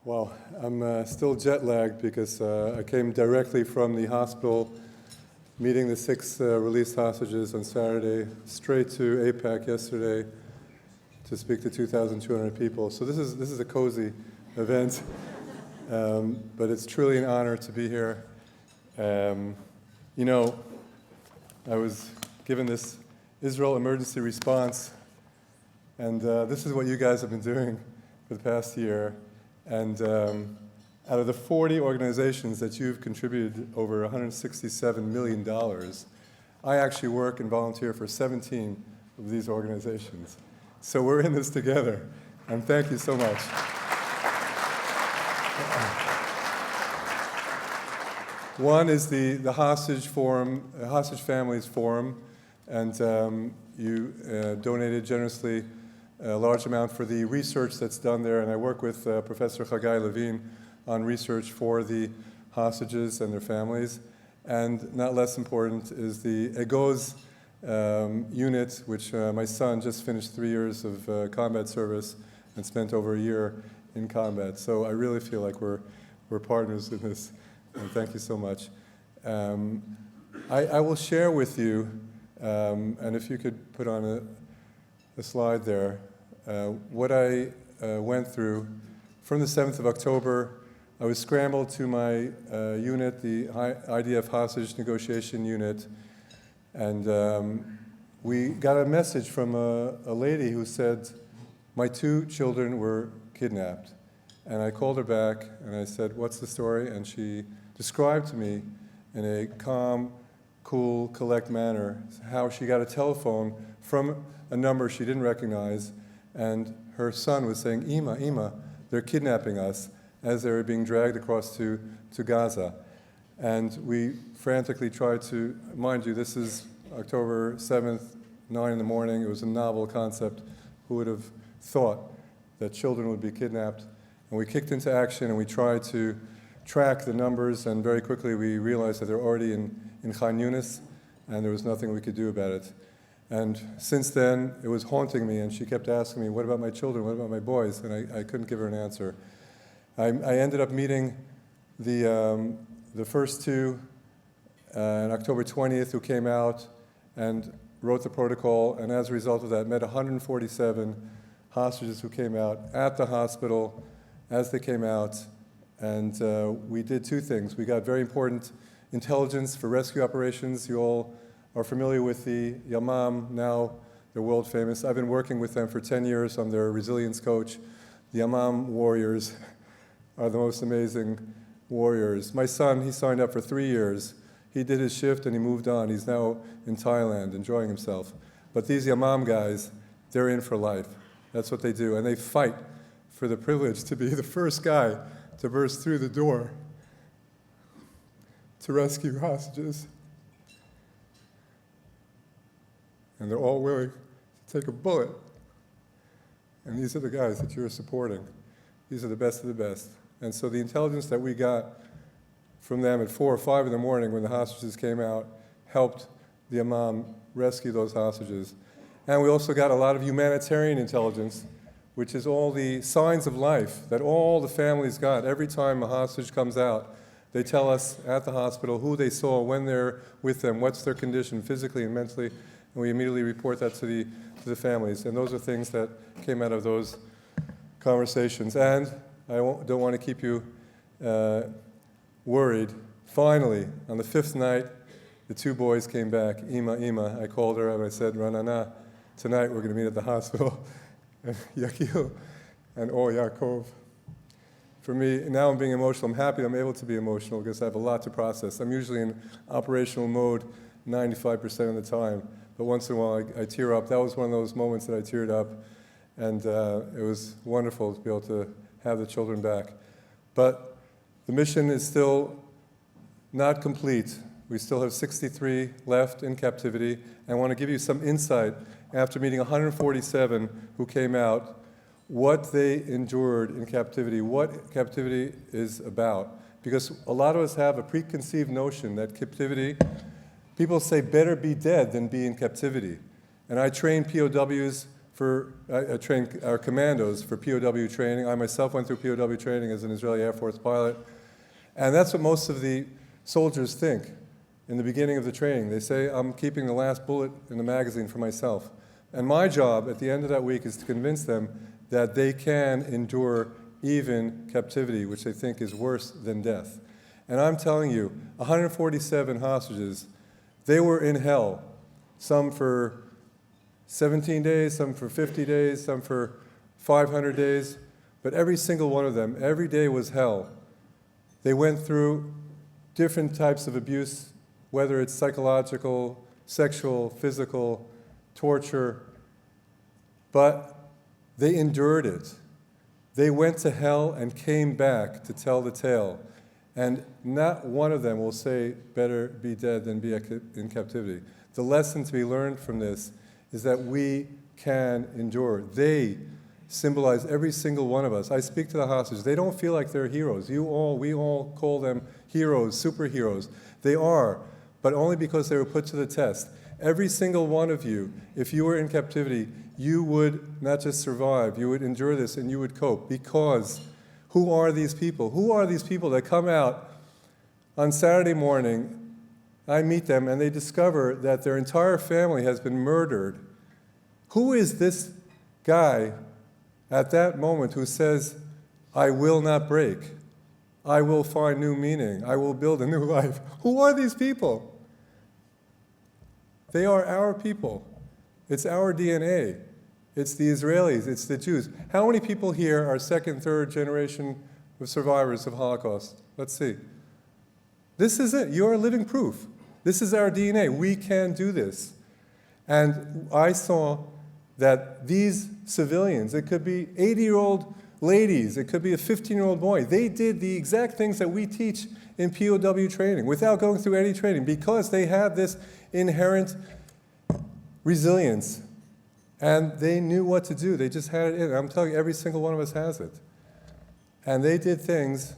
Well, I'm still jet lagged because I came directly from the hospital meeting the 6 released hostages on Saturday, straight to APAC yesterday to speak to 2,200 people. So this is a cozy event, but it's truly an honor to be here. You know, I was given this Israel emergency response, and this is what you guys have been doing for the past year. And out of the 40 organizations that you've contributed over $167 million, I actually work and volunteer for 17 of these organizations. So we're in this together, and thank you so much. One is the Hostage Forum, Hostage Families Forum, and you donated generously a large amount for the research that's done there, and I work with Professor Chagai Levine on research for the hostages and their families. And not less important is the EGOZ unit, which my son just finished 3 years of combat service and spent over a year in combat. So I really feel like we're partners in this, and thank you so much. I will share with you, and if you could put on a slide there, what I went through. From the 7th of October, I was scrambled to my unit, the IDF Hostage Negotiation Unit, and we got a message from a lady who said, my 2 children were kidnapped. And I called her back, and I said, what's the story? And she described to me in a calm, cool, collect manner how she got a telephone from a number she didn't recognize, and her son was saying, Ima, they're kidnapping us, as they were being dragged across to Gaza. And we frantically tried to, mind you, this is October 7th, 9 in the morning. It was a novel concept. Who would have thought that children would be kidnapped? And we kicked into action, and we tried to track the numbers, and very quickly we realized that they're already in Khan Yunis, and there was nothing we could do about it. And since then, it was haunting me, and she kept asking me, what about my children, what about my boys? And I couldn't give her an answer. I ended up meeting the first 2 on October 20th who came out and wrote the protocol, and as a result of that, met 147 hostages who came out at the hospital as they came out. And we did 2 things. We got very important intelligence for rescue operations. You all are familiar with the Yamam, now they're world famous. I've been working with them for 10 years. I'm their resilience coach. The Yamam warriors are the most amazing warriors. My son, he signed up for 3 years. He did his shift and he moved on. He's now in Thailand enjoying himself. But these Yamam guys, they're in for life. That's what they do. And they fight for the privilege to be the first guy to burst through the door to rescue hostages. And they're all willing to take a bullet. And these are the guys that you're supporting. These are the best of the best. And so the intelligence that we got from them at 4 or 5 in the morning when the hostages came out helped the Imam rescue those hostages. And we also got a lot of humanitarian intelligence, which is all the signs of life that all the families got. Every time a hostage comes out, they tell us at the hospital who they saw, when they're with them, what's their condition physically and mentally, and we immediately report that to the families. And those are things that came out of those conversations. And I don't want to keep you worried. Finally, on the 5th night, the 2 boys came back. Ima, I called her and I said, Ranana, tonight we're going to meet at the hospital. And Yakil and Yaakov. For me, now I'm being emotional. I'm happy I'm able to be emotional because I have a lot to process. I'm usually in operational mode 95% of the time. But once in a while, I tear up. That was one of those moments that I teared up. And it was wonderful to be able to have the children back. But the mission is still not complete. We still have 63 left in captivity. And I want to give you some insight after meeting 147 who came out, what they endured in captivity, what captivity is about. Because a lot of us have a preconceived notion that captivity, people say better be dead than be in captivity. And I train POWs I trained our commandos for POW training. I myself went through POW training as an Israeli Air Force pilot. And that's what most of the soldiers think in the beginning of the training. They say, I'm keeping the last bullet in the magazine for myself. And my job at the end of that week is to convince them that they can endure even captivity, which they think is worse than death. And I'm telling you, 147 hostages, they were in hell, some for 17 days, some for 50 days, some for 500 days, but every single one of them, every day was hell. They went through different types of abuse, whether it's psychological, sexual, physical, torture, but they endured it. They went to hell and came back to tell the tale. And not one of them will say, better be dead than be in captivity. The lesson to be learned from this is that we can endure. They symbolize every single one of us. I speak to the hostages. They don't feel like they're heroes. We all call them heroes, superheroes. They are, but only because they were put to the test. Every single one of you, if you were in captivity, you would not just survive, you would endure this and you would cope. Because who are these people? Who are these people that come out on Saturday morning? I meet them and they discover that their entire family has been murdered. Who is this guy at that moment who says, I will not break, I will find new meaning, I will build a new life? Who are these people? They are our people. It's our DNA. It's the Israelis, it's the Jews. How many people here are second, third generation of survivors of Holocaust? Let's see. This is it. You are living proof. This is our DNA. We can do this. And I saw that these civilians, it could be 80-year-old ladies, it could be a 15-year-old boy, they did the exact things that we teach in POW training without going through any training because they had this inherent resilience and they knew what to do. They just had it in. I'm telling you, every single one of us has it. And they did things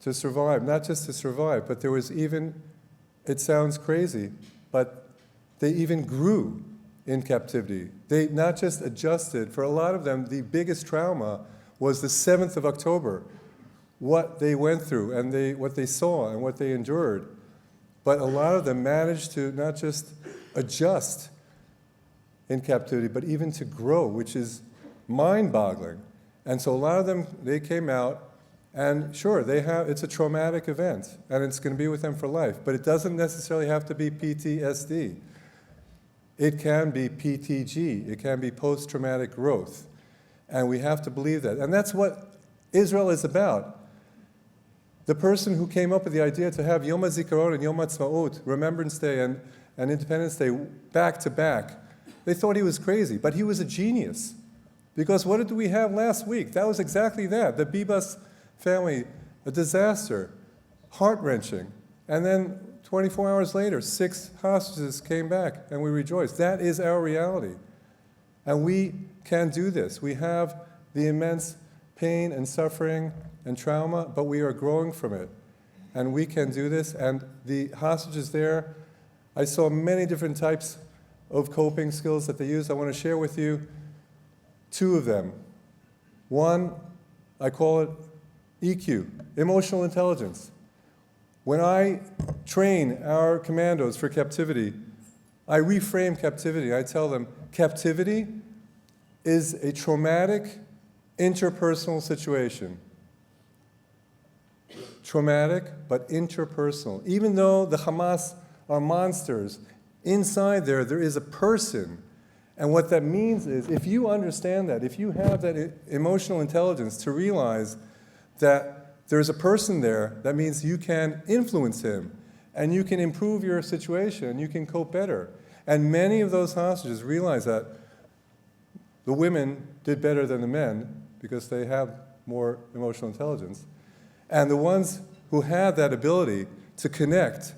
to survive, not just to survive, but there was even, it sounds crazy, but they even grew in captivity. They not just adjusted. For a lot of them, the biggest trauma was the 7th of October, what they went through and what they saw and what they endured. But a lot of them managed to not just adjust in captivity, but even to grow, which is mind-boggling. And so a lot of them, they came out, and sure, it's a traumatic event, and it's going to be with them for life, but it doesn't necessarily have to be PTSD. It can be PTG. It can be post-traumatic growth. And we have to believe that. And that's what Israel is about. The person who came up with the idea to have Yom HaZikaron and Yom HaTzmaut, Remembrance Day and Independence Day, back to back, they thought he was crazy, but he was a genius. Because what did we have last week? That was exactly that. The Bibas family, a disaster, heart-wrenching. And then 24 hours later, 6 hostages came back, and we rejoiced. That is our reality. And we can do this. We have the immense pain and suffering and trauma, but we are growing from it. And we can do this. And the hostages there, I saw many different types of coping skills that they use. I want to share with you 2 of them. One, I call it EQ, emotional intelligence. When I train our commandos for captivity, I reframe captivity. I tell them, captivity is a traumatic interpersonal situation. Traumatic, but interpersonal. Even though the Hamas are monsters, inside there is a person. And what that means is, if you understand that, if you have that emotional intelligence to realize that there's a person there, that means you can influence him, and you can improve your situation, and you can cope better. And many of those hostages realize that the women did better than the men because they have more emotional intelligence. And the ones who had that ability to connect,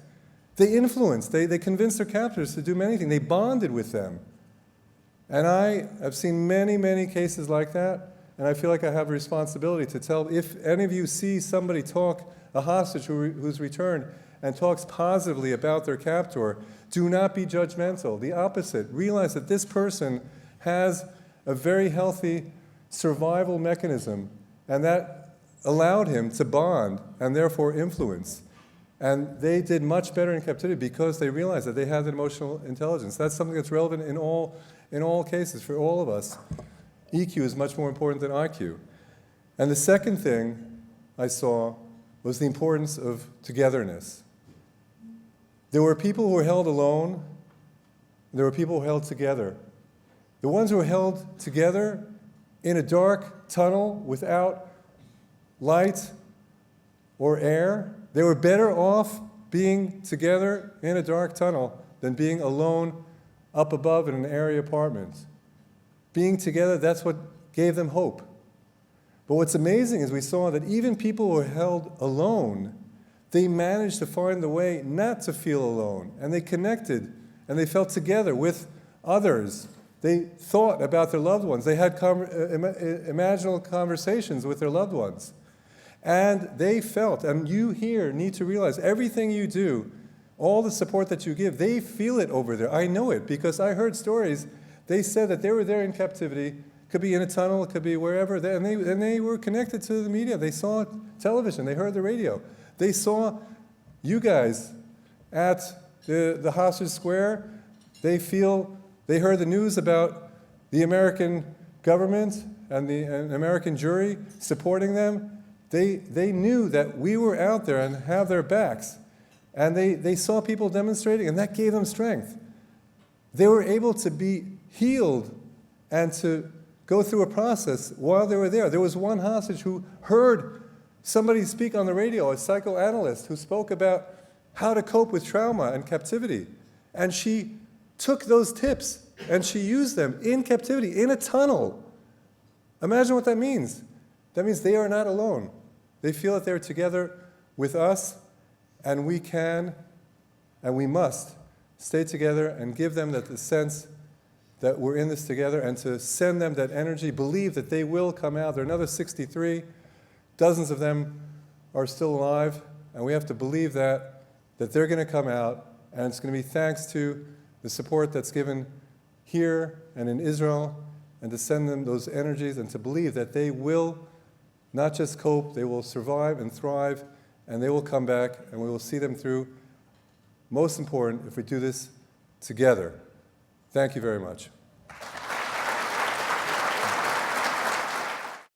they influenced, they convinced their captors to do many things. They bonded with them. And I have seen many, many cases like that, and I feel like I have a responsibility to tell, if any of you see somebody talk, a hostage who's returned, and talks positively about their captor, do not be judgmental. The opposite. Realize that this person has a very healthy survival mechanism, and that allowed him to bond and therefore influence. And they did much better in captivity because they realized that they had emotional intelligence. That's something that's relevant in all cases for all of us. EQ is much more important than IQ. And the second thing I saw was the importance of togetherness. There were people who were held alone. There were people who were held together. The ones who were held together in a dark tunnel without light or air, they were better off being together in a dark tunnel than being alone up above in an area apartment. Being together, that's what gave them hope. But what's amazing is we saw that even people who were held alone, they managed to find the way not to feel alone. And they connected, and they felt together with others. They thought about their loved ones. They had imaginal conversations with their loved ones. And they felt, and you here need to realize, everything you do, all the support that you give, they feel it over there. I know it because I heard stories. They said that they were there in captivity. Could be in a tunnel, it could be wherever, and they were connected to the media. They saw television, they heard the radio. They saw you guys at the Hostage Square. They heard the news about the American government and the American jury supporting them. They knew that we were out there and have their backs. And they saw people demonstrating, and that gave them strength. They were able to be healed and to go through a process while they were there. There was one hostage who heard somebody speak on the radio, a psychoanalyst, who spoke about how to cope with trauma and captivity. And she took those tips and she used them in captivity, in a tunnel. Imagine what that means. That means they are not alone. They feel that they're together with us, and we can and we must stay together and give them the sense that we're in this together, and to send them that energy, believe that they will come out. There are another 63. Dozens of them are still alive, and we have to believe that they're going to come out, and it's going to be thanks to the support that's given here and in Israel, and to send them those energies and to believe that they will not just cope, they will survive and thrive, and they will come back, and we will see them through. Most important, if we do this together. Thank you very much.